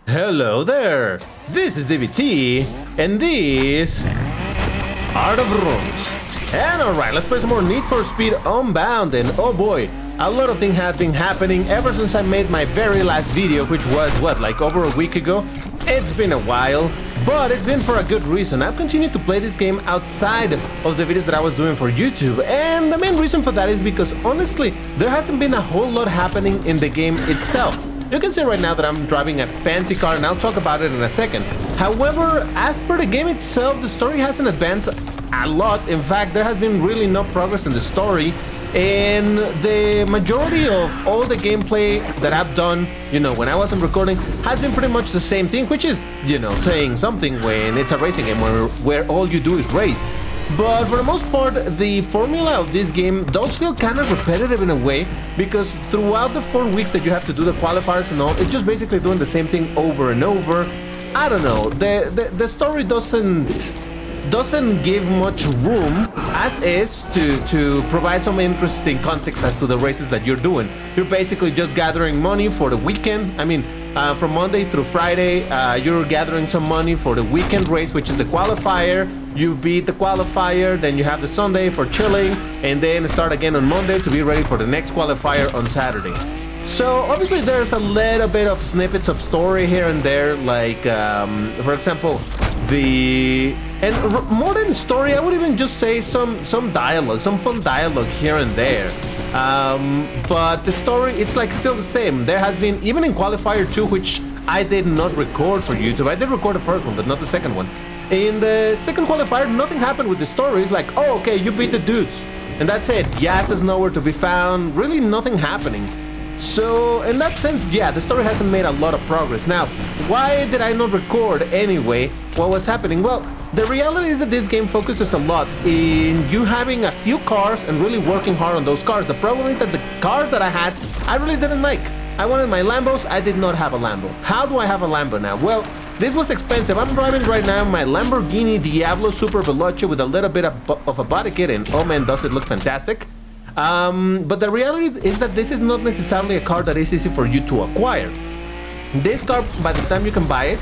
Hello there, this is DBT, and these are the rooms. And alright, let's play some more Need for Speed Unbound, and oh boy, a lot of things have been happening ever since I made my very last video, which was, what, like over a week ago? It's been a while, but it's been for a good reason. I've continued to play this game outside of the videos that I was doing for YouTube, and the main reason for that is because, honestly, there hasn't been a whole lot happening in the game itself. You can see right now that I'm driving a fancy car, and I'll talk about it in a second. However, as per the game itself, the story hasn't advanced a lot. In fact, there has been really no progress in the story, and the majority of all the gameplay that I've done, you know, when I wasn't recording, has been pretty much the same thing, which is, you know, saying something when it's a racing game where all you do is race. But for the most part, the formula of this game does feel kind of repetitive in a way, because throughout the 4 weeks that you have to do the qualifiers and all, it's just basically doing the same thing over and over. I don't know, the story doesn't give much room as is to provide some interesting context as to the races that you're doing. You're basically just gathering money for the weekend. I mean, from Monday through Friday, you're gathering some money for the weekend race, which is the qualifier. You beat the qualifier, then you have the Sunday for chilling, and then start again on Monday to be ready for the next qualifier on Saturday. So obviously there's a little bit of snippets of story here and there, like for example, more than story, I would even just say some dialogue, some fun dialogue here and there. But the story, it's like still the same. There has been, even in qualifier 2, which I did not record for YouTube. I did record the first one, but not the second one. In the second qualifier, nothing happened with the story. It's like, oh, okay, you beat the dudes, and that's it. Yas is nowhere to be found. Really nothing happening. So in that sense, yeah, the story hasn't made a lot of progress. Now, why did I not record anyway? What was happening? Well, the reality is that this game focuses a lot in you having a few cars and really working hard on those cars. The problem is that the cars that I had, I really didn't like. I wanted my Lambos. I did not have a Lambo. How do I have a Lambo now? Well, this was expensive. I'm driving right now my Lamborghini Diablo Super Veloce with a little bit of a body kit, and oh man, does it look fantastic. But the reality is that this is not necessarily a car that is easy for you to acquire. This car, by the time you can buy it,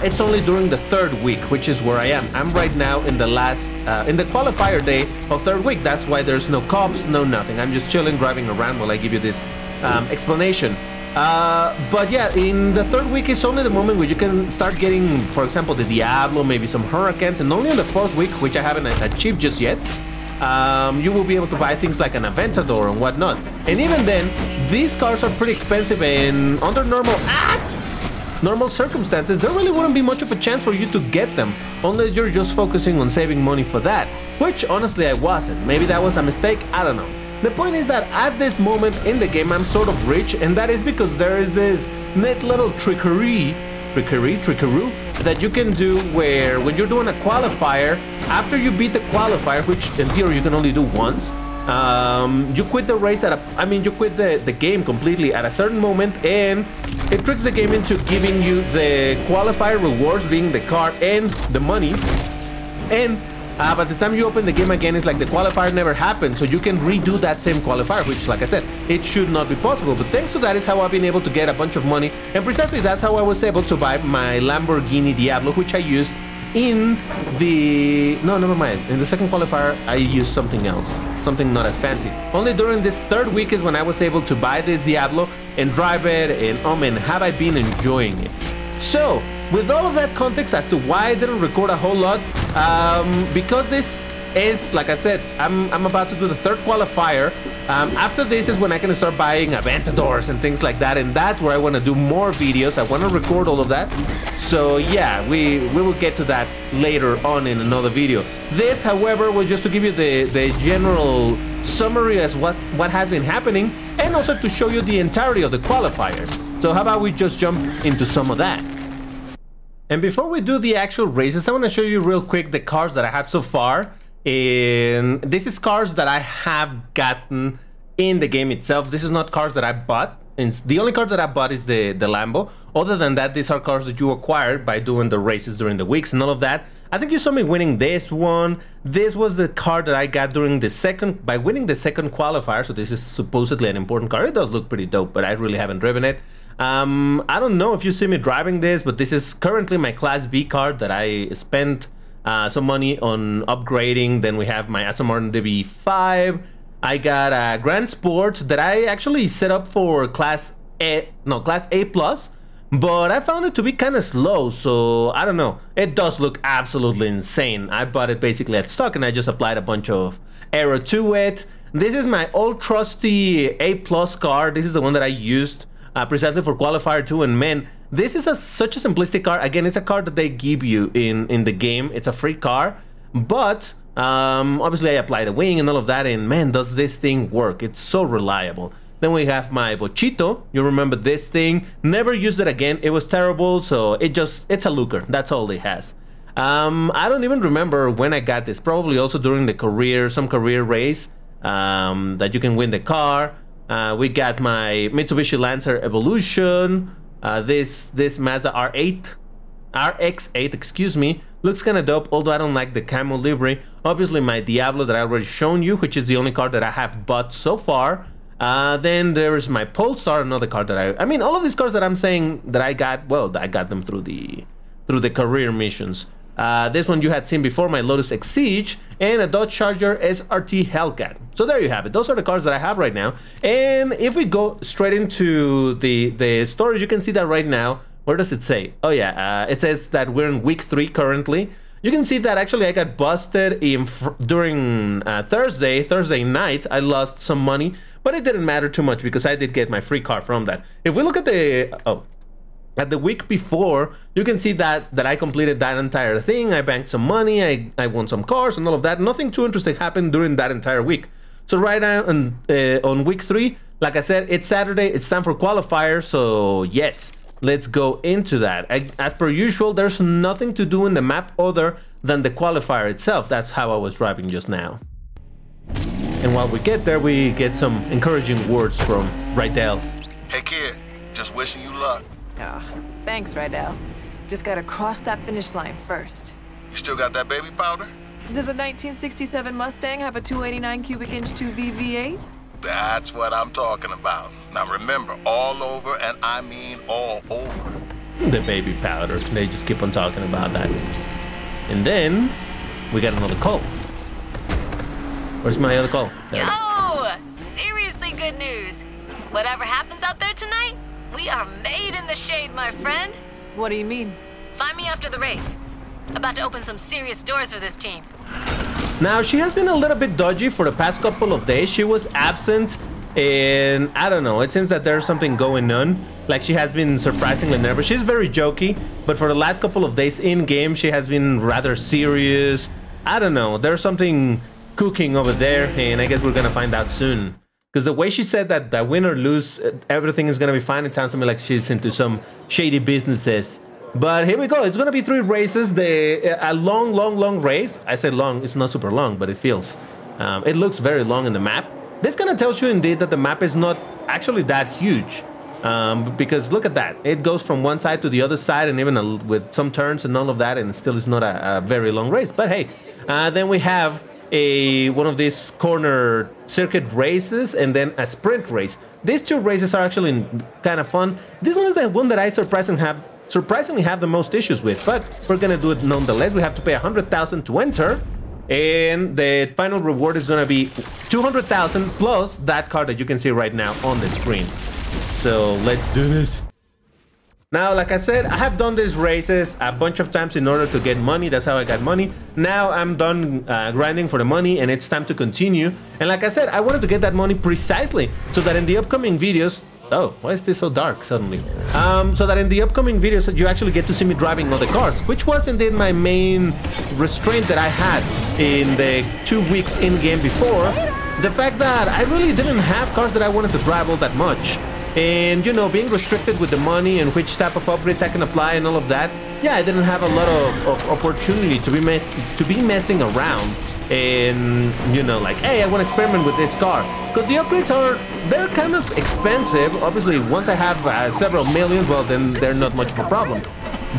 it's only during the 3rd week, which is where I am. I'm right now in the in the qualifier day of 3rd week. That's why there's no cops, no nothing. I'm just chilling, driving around while I give you this explanation. But yeah, in the 3rd week is only the moment where you can start getting, for example, the Diablo, maybe some Hurricanes, and only in the 4th week, which I haven't achieved just yet, you will be able to buy things like an Aventador and whatnot. And even then, these cars are pretty expensive, and under normal circumstances, there really wouldn't be much of a chance for you to get them, unless you're just focusing on saving money for that, which honestly I wasn't. Maybe that was a mistake, I don't know. The point is that at this moment in the game, I'm sort of rich, and that is because there is this neat little trickaroo that you can do where when you're doing a qualifier, after you beat the qualifier, which in theory you can only do once, you quit the race you quit the game completely at a certain moment, and it tricks the game into giving you the qualifier rewards, being the car and the money, and by the time you open the game again, it's like the qualifier never happened, so you can redo that same qualifier, which, like I said, it should not be possible. But thanks to that is how I've been able to get a bunch of money, and precisely that's how I was able to buy my Lamborghini Diablo, which I used in the... No, never mind. In the second qualifier, I used something else, something not as fancy. Only during this 3rd week is when I was able to buy this Diablo and drive it, and oh man, have I been enjoying it. So, with all of that context as to why I didn't record a whole lot, because this is, like I said, I'm about to do the 3rd qualifier. After this is when I can start buying Aventadors and things like that, and that's where I want to do more videos. I want to record all of that. So yeah, we will get to that later on in another video. This, however, was just to give you the general summary as what has been happening, and also to show you the entirety of the qualifier. So how about we just jump into some of that? And before we do the actual races, I want to show you real quick the cars that I have so far. And this is cars that I have gotten in the game itself. This is not cars that I bought. And the only car that I bought is the Lambo. Other than that, these are cars that you acquired by doing the races during the weeks and all of that. I think you saw me winning this one. This was the car that I got during the by winning the second qualifier. So this is supposedly an important car. It does look pretty dope, but I really haven't driven it. I don't know if you see me driving this, but this is currently my Class B car that I spent some money on upgrading. Then we have my Aston Martin DB5. I got a Grand Sport that I actually set up for Class A plus, but I found it to be kind of slow, so I don't know. It does look absolutely insane. I bought it basically at stock and I just applied a bunch of aero to it. This is my old trusty A plus car. This is the one that I used precisely for qualifier 2, and man, this is such a simplistic car. Again, it's a car that they give you in the game. It's a free car, but obviously I apply the wing and all of that, and man, does this thing work. It's so reliable. Then we have my Bochito. You remember this thing? Never used it again. It was terrible, so it's a looker. That's all it has. I don't even remember when I got this. Probably also during the some career race that you can win the car. We got my Mitsubishi Lancer Evolution. This Mazda RX-8, excuse me. Looks kind of dope, although I don't like the camo livery. Obviously my Diablo that I already shown you, which is the only car that I have bought so far. Then there's my Polestar, another car that I mean, all of these cars that I'm saying that I got, well, I got them through the career missions. This one you had seen before, my Lotus Exige, and a Dodge Charger SRT Hellcat. So there you have it. Those are the cars that I have right now. And if we go straight into the storage, you can see that right now. Where does it say? Oh yeah, it says that we're in week 3 currently. You can see that actually I got busted during Thursday night. I lost some money, but it didn't matter too much because I did get my free car from that. If we look at the week before, you can see that I completed that entire thing. I banked some money, I won some cars and all of that. Nothing too interesting happened during that entire week. So right now on week 3, like I said, it's Saturday, it's time for qualifier, so yes, let's go into that. As per usual, there's nothing to do in the map other than the qualifier itself. That's how I was driving just now. And while we get there, we get some encouraging words from Rydell. Hey kid, just wishing you luck. Oh, thanks, Rydell. Just gotta cross that finish line first. You still got that baby powder? Does a 1967 Mustang have a 289 cubic inch 2V V8? That's what I'm talking about. Now remember, all over, and I mean all over. The baby powder. They just keep on talking about that. And then we got another call. Where's my other call? Yo! Seriously good news. Whatever happens out there tonight, we are made in the shade, my friend. What do you mean? Find me after the race. About to open some serious doors for this team. Now, she has been a little bit dodgy for the past couple of days. She was absent, and I don't know. It seems that there's something going on. Like, she has been surprisingly nervous. She's very jokey, but for the last couple of days in-game, she has been rather serious. I don't know. There's something cooking over there, and I guess we're gonna find out soon. Because the way she said that win or lose, everything is gonna be fine, it sounds to me like she's into some shady businesses. But here we go. It's gonna be 3 races. A long race. I say long. It's not super long, but it feels. It looks very long in the map. This kind of tells you indeed that the map is not actually that huge. Because look at that. It goes from one side to the other side, and even with some turns and all of that, and it still is not a very long race. But hey, then we have one of these corner circuit races and then a sprint race. These 2 races are actually kind of fun. This one is the one that I surprisingly have the most issues with, but we're gonna do it nonetheless. We have to pay 100,000 to enter, and the final reward is gonna be 200,000 plus that card that you can see right now on the screen. So let's do this. Now, like I said, I have done these races a bunch of times in order to get money. That's how I got money. Now I'm done grinding for the money, and it's time to continue. And like I said, I wanted to get that money precisely so that in the upcoming videos... Oh, why is this so dark suddenly? So that in the upcoming videos you actually get to see me driving other cars, which was indeed my main restraint that I had in the 2 weeks in-game before. The fact that I really didn't have cars that I wanted to drive all that much. And, you know, being restricted with the money and which type of upgrades I can apply and all of that, yeah, I didn't have a lot of opportunity to be messing around and, you know, like, hey, I want to experiment with this car. Because the upgrades they're kind of expensive. Obviously, once I have several millions, well, then they're not much of a problem.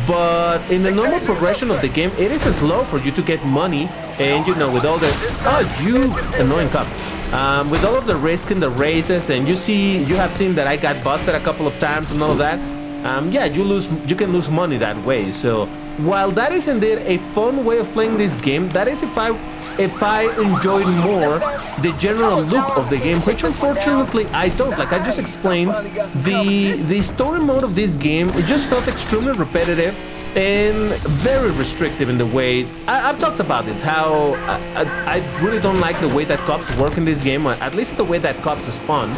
But in the normal progression of the game, it is slow for you to get money. And, you know, with all the... Oh, you annoying cop. with all of the risk in the races, and you have seen that I got busted a couple of times and all of that. Yeah, you can lose money that way. So while that is indeed a fun way of playing this game, that is if I enjoyed more the general loop of the game, which unfortunately I don't. Like I just explained, the story mode of this game, it just felt extremely repetitive and very restrictive in the way I've talked about this, how I really don't like the way that cops work in this game, or at least the way that cops spawn.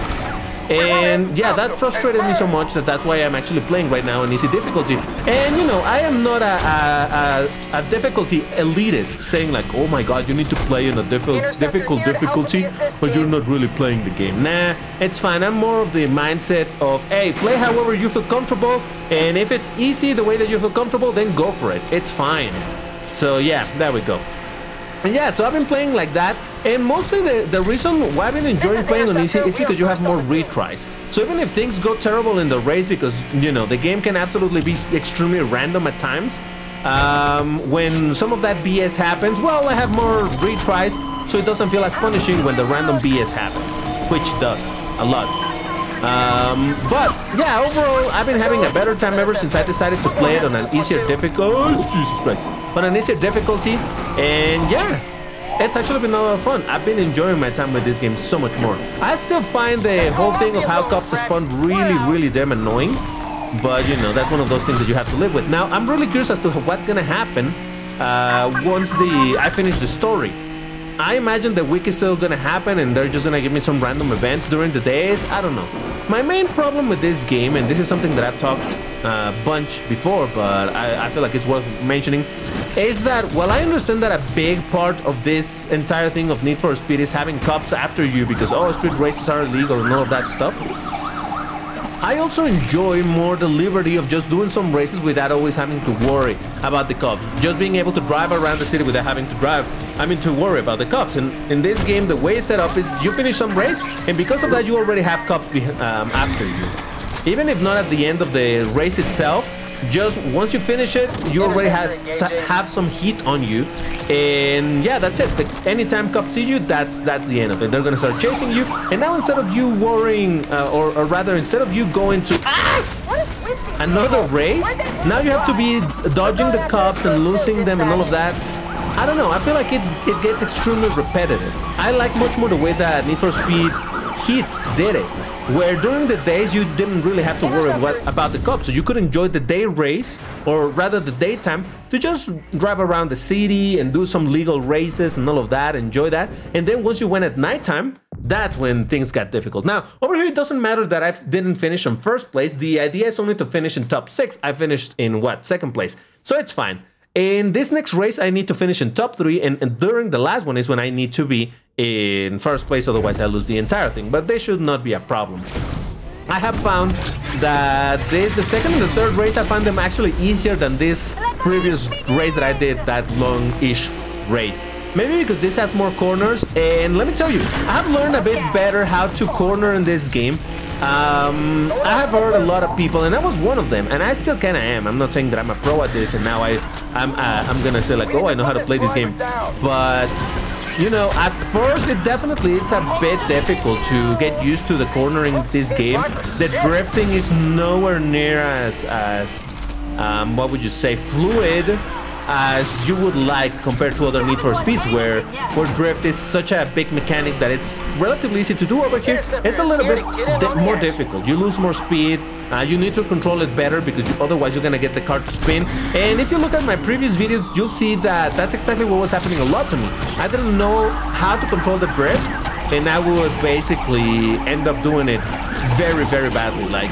And yeah, that frustrated me so much that's why I'm actually playing right now on easy difficulty. And you know, I am not a difficulty elitist saying like, oh my god, you need to play in a difficult difficulty, but you're not really playing the game. Nah, it's fine. I'm more of the mindset of, hey, play however you feel comfortable, and if it's easy the way that you feel comfortable, then go for it. It's fine. So yeah, there we go. And yeah, so I've been playing like that, and mostly the reason why I've been enjoying playing on easy is because you have more retries. So even if things go terrible in the race, because, you know, the game can absolutely be extremely random at times, when some of that BS happens, well, I have more retries, so it doesn't feel as punishing when the random BS happens, which does a lot. But yeah, overall, I've been having a better time ever since I decided to play it on an easier difficulty. Jesus Christ. On an easier difficulty, and yeah, it's actually been a lot of fun. I've been enjoying my time with this game so much more. I still find the whole thing of how cops spawn really damn annoying, but you know, that's one of those things that you have to live with. Now, I'm really curious as to what's gonna happen once I finish the story. I imagine the week is still gonna happen and they're just gonna give me some random events during the days. I don't know. My main problem with this game, and this is something that I've talked a bunch before, but I feel like it's worth mentioning, is that while I understand that a big part of this entire thing of Need for Speed is having cops after you because, oh, street races are illegal and all of that stuff, I also enjoy more the liberty of just doing some races without always having to worry about the cops. Just being able to drive around the city without having to worry about the cops. And in this game, the way it's set up is you finish some race, and because of that, you already have cops after you. Even if not at the end of the race itself, just once you finish it, you already have some heat on you, and yeah, that's it. Anytime cops see you, that's the end of it. They're gonna start chasing you, and now instead of you worrying, or rather, instead of you going to another race, now you have to be dodging the cops and losing them and all of that. I don't know. I feel like it gets extremely repetitive. I like much more the way that Need for Speed Heat did it, where during the days you didn't really have to worry about the cops, so you could enjoy the day race, or rather the daytime, to just drive around the city and do some legal races and all of that, enjoy that. And then once you went at nighttime, that's when things got difficult. Now, over here, it doesn't matter that I didn't finish in first place. The idea is only to finish in top 6. I finished in, what, second place. So it's fine. In this next race, I need to finish in top 3, and during the last one is when I need to be in first place, otherwise I lose the entire thing, but they should not be a problem. I have found that the second and the third race, I found them actually easier than this previous race that I did, that long-ish race. Maybe because this has more corners, and let me tell you, I have learned a bit better how to corner in this game. I have heard a lot of people, and I was one of them, and I still kind of am. I'm not saying that I'm a pro at this, and now I'm gonna say like, oh, I know how to play this game, but you know, at first it's a bit difficult to get used to the cornering this game. The drifting is nowhere near as what would you say, fluid as you would like compared to other Need for Speeds, where drift is such a big mechanic that it's relatively easy to do. Over here, it's a little bit more difficult. You lose more speed. You need to control it better because otherwise you're gonna get the car to spin. And if you look at my previous videos, you'll see that that's exactly what was happening a lot to me. I didn't know how to control the drift, and I would basically end up doing it very badly, like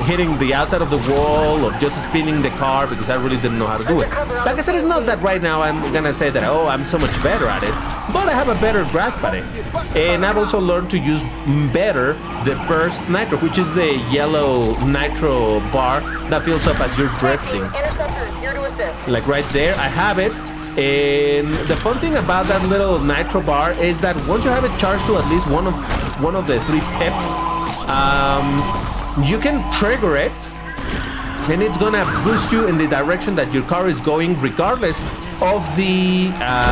hitting the outside of the wall or just spinning the car because I really didn't know how to do it. Like I said, it's not that right now I'm gonna say that, oh, I'm so much better at it, but I have a better grasp at it. And I've also learned to use better the burst nitro, which is the yellow nitro bar that fills up as you're drifting. Like right there, I have it. And the fun thing about that little nitro bar is that once you have it charged to at least one of the 3 pips, you can trigger it, and it's gonna boost you in the direction that your car is going, regardless of the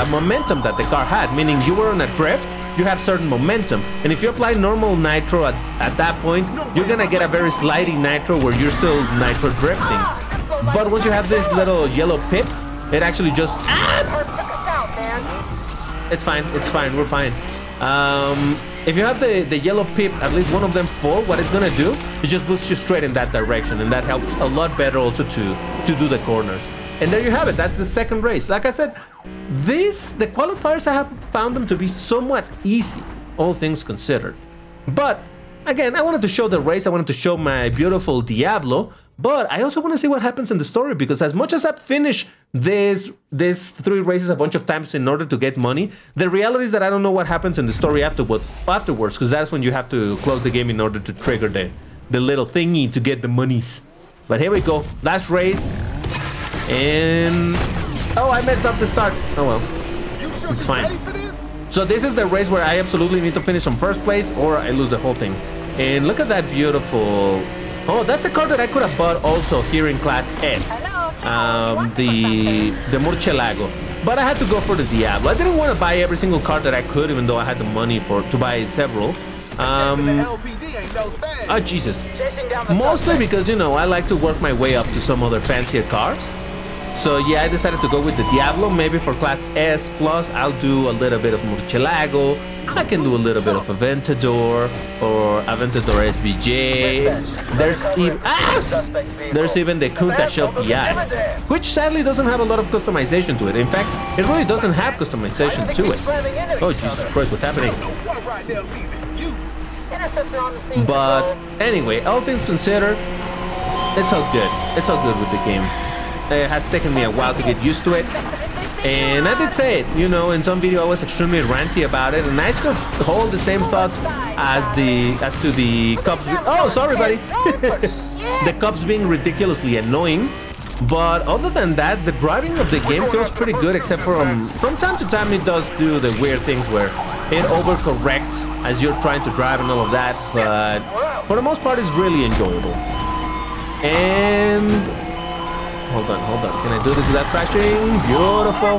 momentum that the car had. Meaning you were on a drift, you have certain momentum. And if you apply normal nitro at that point, you're gonna get a very slidey nitro where you're still nitro drifting. But once you have this little yellow pip, it actually just... It's fine, we're fine. If you have the yellow pip, at least one of them full, what it's gonna do is just boost you straight in that direction, and that helps a lot better also to do the corners. And there you have it, that's the second race. Like I said, the qualifiers, I have found them to be somewhat easy, all things considered. But again, I wanted to show the race, I wanted to show my beautiful Diablo, but I also want to see what happens in the story, because as much as I've finished these 3 races a bunch of times in order to get money, the reality is that I don't know what happens in the story afterwards, because that's when you have to close the game in order to trigger the little thingy to get the monies. But here we go, last race, and oh, I messed up the start. Oh well, it's fine. So this is the race where I absolutely need to finish on first place or I lose the whole thing. And look at that beautiful... Oh, that's a car that I could have bought also here in Class S. The Murcielago. But I had to go for the Diablo. I didn't want to buy every single car that I could, even though I had the money to buy several. Oh, Jesus. Mostly because, you know, I like to work my way up to some other fancier cars. So yeah, I decided to go with the Diablo. Maybe for Class S Plus, I'll do a little bit of Murcielago. I can do a little bit of Aventador or Aventador SBJ. There's even the Kunta Shell PI, which sadly doesn't have a lot of customization to it. In fact, it really doesn't have customization to it. Oh, Jesus Christ, what's happening? But anyway, all things considered, it's all good. It's all good with the game. It has taken me a while to get used to it. And I did say it, you know, in some video I was extremely ranty about it, and I still hold the same thoughts as to the cops. Oh, sorry, buddy. The cops being ridiculously annoying. But other than that, the driving of the game feels pretty good, except for from time to time it does do the weird things where it overcorrects as you're trying to drive and all of that. But for the most part, it's really enjoyable. And hold on. Can I do this without crashing? Beautiful.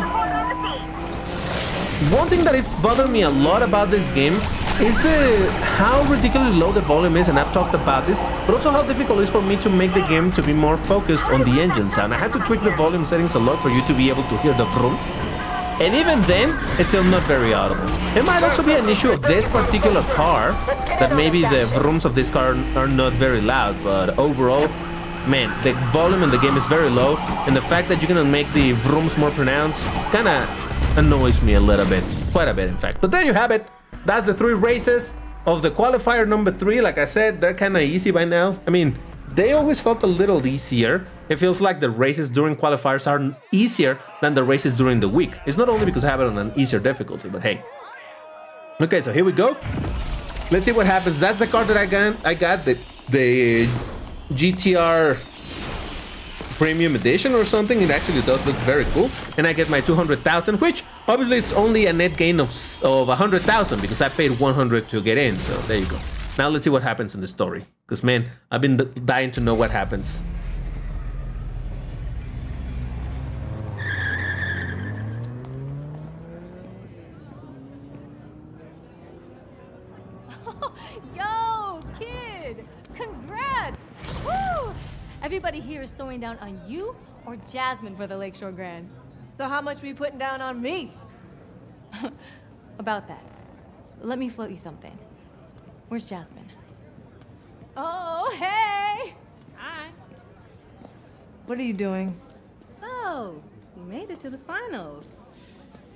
One thing that is bothering me a lot about this game is how ridiculously low the volume is, and I've talked about this, but also how difficult it is for me to make the game to be more focused on the engine sound. I had to tweak the volume settings a lot for you to be able to hear the vrooms. And even then, it's still not very audible. It might also be an issue of this particular car, that maybe the vrooms of this car are not very loud, but overall, man, the volume in the game is very low, and the fact that you're gonna make the vrooms more pronounced kinda annoys me a little bit, quite a bit in fact. But there you have it. That's the 3 races of the qualifier number 3. Like I said, they're kinda easy by now. I mean, they always felt a little easier. It feels like the races during qualifiers are easier than the races during the week. It's not only because I have it on an easier difficulty, but hey. Okay, so here we go. Let's see what happens. That's the car that I got the GTR Premium Edition or something. It actually does look very cool. And I get my 200,000, which obviously it's only a net gain of 100,000 because I paid 100 to get in. So there you go. Now let's see what happens in the story. Because man, I've been dying to know what happens. Yo, kid! Congrats! Woo! Everybody here is throwing down on you or Jasmine for the Lakeshore Grand. So how much we putting down on me? About that, let me float you something. Where's Jasmine? Oh, hey! Hi. What are you doing? Oh, you made it to the finals.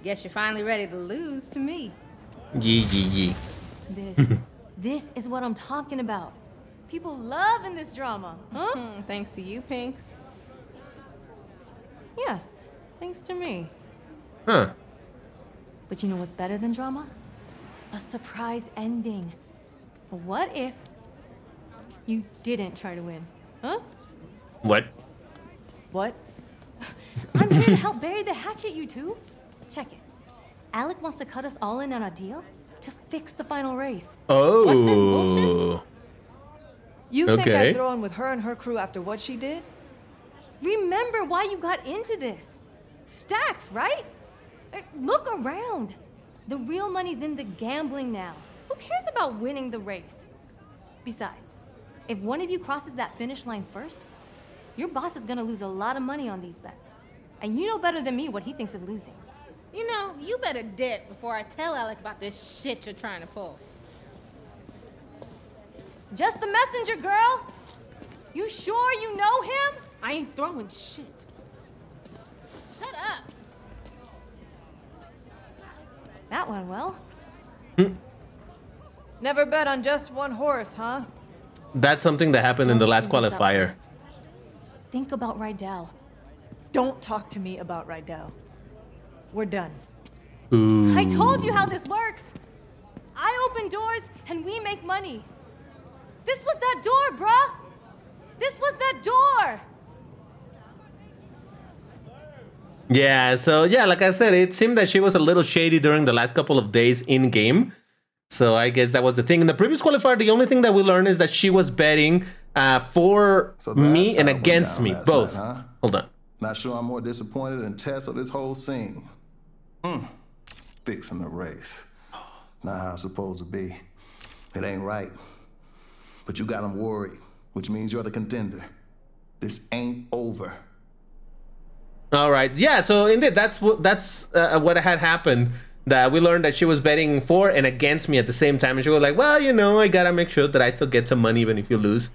Guess you're finally ready to lose to me. Yee. This is what I'm talking about. People love in this drama, huh? Thanks to you, Pinks. Yes, thanks to me. Huh. But you know what's better than drama? A surprise ending. What if you didn't try to win? Huh? What? What? I'm here to help bury the hatchet, you two. Check it. Alec wants to cut us all in on a deal to fix the final race. Oh. What's this bullshit? You think I'd throw in with her and her crew after what she did? Remember why you got into this. Stacks, right? Look around. The real money's in the gambling now. Who cares about winning the race? Besides, if one of you crosses that finish line first, your boss is gonna lose a lot of money on these bets. And you know better than me what he thinks of losing. You know, you better dip before I tell Alec about this shit you're trying to pull. Just the messenger, girl. You sure you know him? I ain't throwing shit. Shut up. That went well. Never bet on just one horse, huh? That's something that happened in the last Don't screw this up, qualifier. Chris. Think about Rydell. Don't talk to me about Rydell. We're done. Ooh. I told you how this works. I open doors and we make money. This was that door, bruh. This was that door. Yeah, so yeah, like I said, it seemed that she was a little shady during the last couple of days in game. So I guess that was the thing. In the previous qualifier, the only thing that we learned is that she was betting for me and against me, both. Night, huh? Hold on. Not sure I'm more disappointed than Tess or this whole scene. Fixing the race. Not how it's supposed to be. It ain't right. But you got them worried, which means you're the contender. This ain't over. All right. Yeah, so indeed, that's what had happened. That we learned that she was betting for and against me at the same time. And she was like, well, you know, I gotta make sure that I still get some money even if you lose.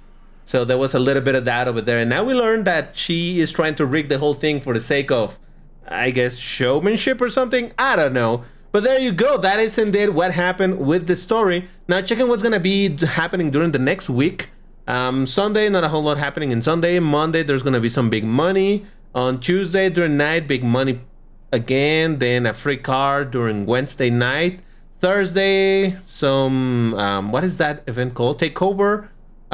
So there was a little bit of that over there. And now we learned that she is trying to rig the whole thing for the sake of, I guess, showmanship or something. I don't know. But there you go. That is indeed what happened with the story. Now, checking what's going to be happening during the next week. Sunday, not a whole lot happening in Sunday. Monday, there's going to be some big money. On Tuesday, during night, big money again. Then a free car during Wednesday night. Thursday, some, what is that event called? Takeover.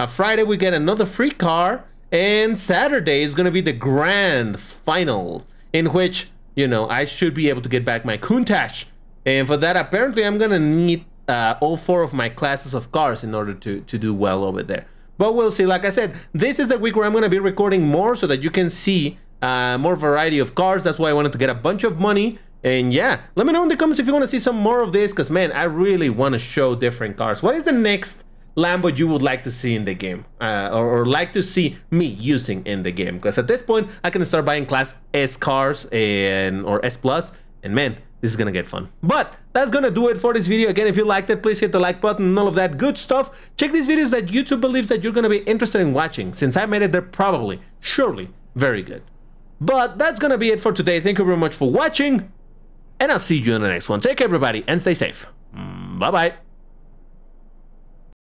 Friday, we get another free car. And Saturday is going to be the grand final, in which, you know, I should be able to get back my Countach. And for that, apparently, I'm going to need all 4 of my classes of cars in order to do well over there. But we'll see. Like I said, this is the week where I'm going to be recording more so that you can see more variety of cars. That's why I wanted to get a bunch of money. And yeah, let me know in the comments if you want to see some more of this, because man, I really want to show different cars. What is the next Lambo you would like to see in the game, or like to see me using in the game? Because at this point, I can start buying Class S cars or S Plus, and man, this is gonna get fun. But that's gonna do it for this video. Again, if you liked it, please hit the like button and all of that good stuff. Check these videos that YouTube believes that you're gonna be interested in watching. Since I made it, they're probably, surely, very good. But that's gonna be it for today. Thank you very much for watching, and I'll see you in the next one. Take care, everybody, and stay safe. Bye-bye.